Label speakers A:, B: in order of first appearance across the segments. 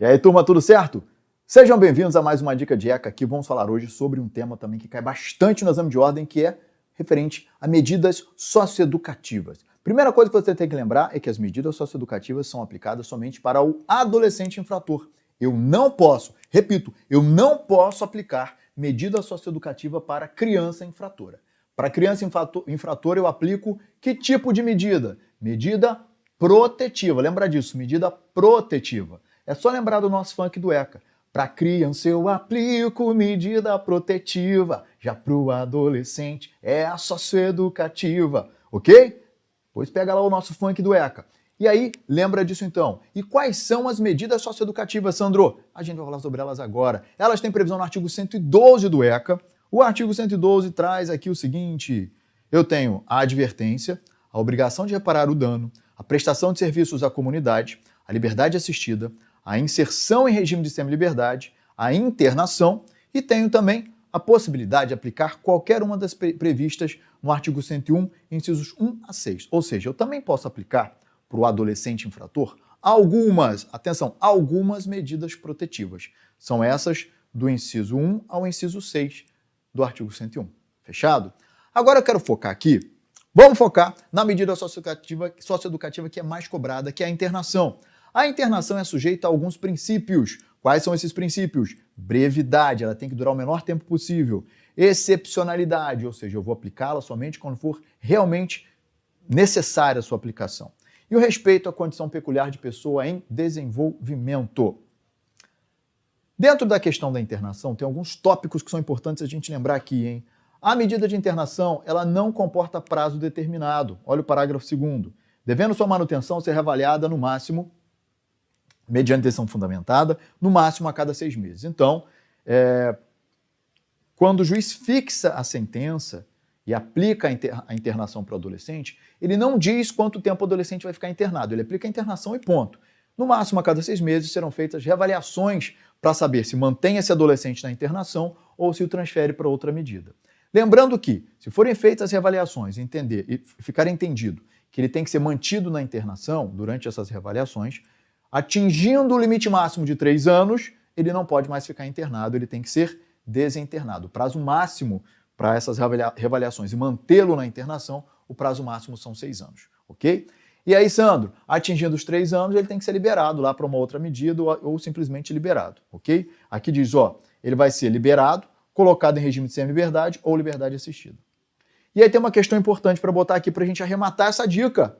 A: E aí, turma, tudo certo? Sejam bem-vindos a mais uma Dica de ECA. Aqui vamos falar hoje sobre um tema também que cai bastante no exame de ordem, que é referente a medidas socioeducativas. Primeira coisa que você tem que lembrar é que as medidas socioeducativas são aplicadas somente para o adolescente infrator. Eu não posso, repito, eu não posso aplicar medida socioeducativa para criança infratora. Para criança infratora eu aplico que tipo de medida? Medida protetiva. Lembra disso, medida protetiva. É só lembrar do nosso funk do ECA. Para criança eu aplico medida protetiva, já para o adolescente é a socioeducativa, ok? Pois pega lá o nosso funk do ECA. E aí, lembra disso então. E quais são as medidas socioeducativas, Sandro? A gente vai falar sobre elas agora. Elas têm previsão no artigo 112 do ECA. O artigo 112 traz aqui o seguinte: eu tenho a advertência, a obrigação de reparar o dano, a prestação de serviços à comunidade, a liberdade assistida, a inserção em regime de semi-liberdade, a internação e tenho também a possibilidade de aplicar qualquer uma das previstas no artigo 101, incisos 1 a 6. Ou seja, eu também posso aplicar para o adolescente infrator algumas medidas protetivas. São essas do inciso 1 ao inciso 6 do artigo 101. Fechado? Agora eu quero focar aqui, vamos focar na medida socioeducativa que é mais cobrada, que é a internação. A internação é sujeita a alguns princípios. Quais são esses princípios? Brevidade, ela tem que durar o menor tempo possível. Excepcionalidade, ou seja, eu vou aplicá-la somente quando for realmente necessária a sua aplicação. E o respeito à condição peculiar de pessoa em desenvolvimento. Dentro da questão da internação, tem alguns tópicos que são importantes a gente lembrar aqui, hein? A medida de internação, ela não comporta prazo determinado. Olha o parágrafo 2º. Devendo sua manutenção ser reavaliada no máximo, mediante decisão fundamentada, no máximo a cada 6 meses. Então, quando o juiz fixa a sentença e aplica a internação para o adolescente, ele não diz quanto tempo o adolescente vai ficar internado, ele aplica a internação e ponto. No máximo a cada 6 meses serão feitas reavaliações para saber se mantém esse adolescente na internação ou se o transfere para outra medida. Lembrando que, se forem feitas as reavaliações e ficar entendido que ele tem que ser mantido na internação durante essas reavaliações, atingindo o limite máximo de 3 anos, ele não pode mais ficar internado, ele tem que ser desinternado. O prazo máximo para essas reavaliações e mantê-lo na internação, o prazo máximo são 6 anos, ok? E aí, Sandro, atingindo os 3 anos, ele tem que ser liberado lá para uma outra medida ou simplesmente liberado, ok? Aqui diz, ele vai ser liberado, colocado em regime de semi-liberdade ou liberdade assistida. E aí tem uma questão importante para botar aqui para a gente arrematar essa dica.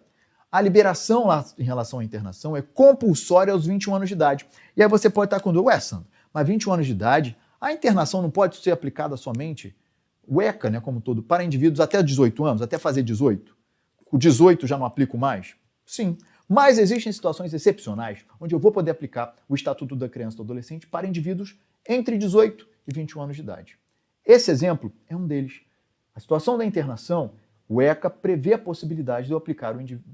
A: A liberação lá em relação à internação é compulsória aos 21 anos de idade. E aí você pode estar com dúvida, Sandro, mas 21 anos de idade, a internação não pode ser aplicada somente, o ECA, né, como todo, para indivíduos até 18 anos, até fazer 18? O 18 já não aplico mais? Sim, mas existem situações excepcionais onde eu vou poder aplicar o Estatuto da Criança e do Adolescente para indivíduos entre 18 e 21 anos de idade. Esse exemplo é um deles. A situação da internação, o ECA prevê a possibilidade de eu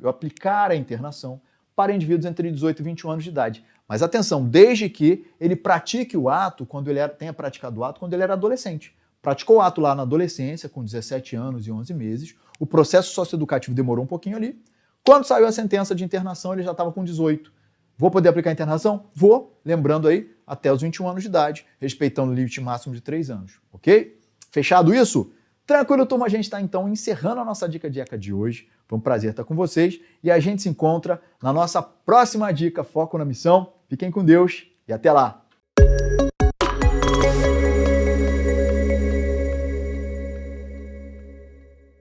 A: aplicar a internação para indivíduos entre 18 e 21 anos de idade. Mas atenção, desde que ele pratique o ato, tenha praticado o ato quando ele era adolescente. Praticou o ato lá na adolescência, com 17 anos e 11 meses, o processo socioeducativo demorou um pouquinho ali. Quando saiu a sentença de internação, ele já estava com 18. Vou poder aplicar a internação? Vou, lembrando aí, até os 21 anos de idade, respeitando o limite máximo de 3 anos, ok? Fechado isso? Tranquilo, turma, a gente está então encerrando a nossa Dica de ECA de hoje. Foi um prazer estar com vocês e a gente se encontra na nossa próxima dica Foco na Missão. Fiquem com Deus e até lá!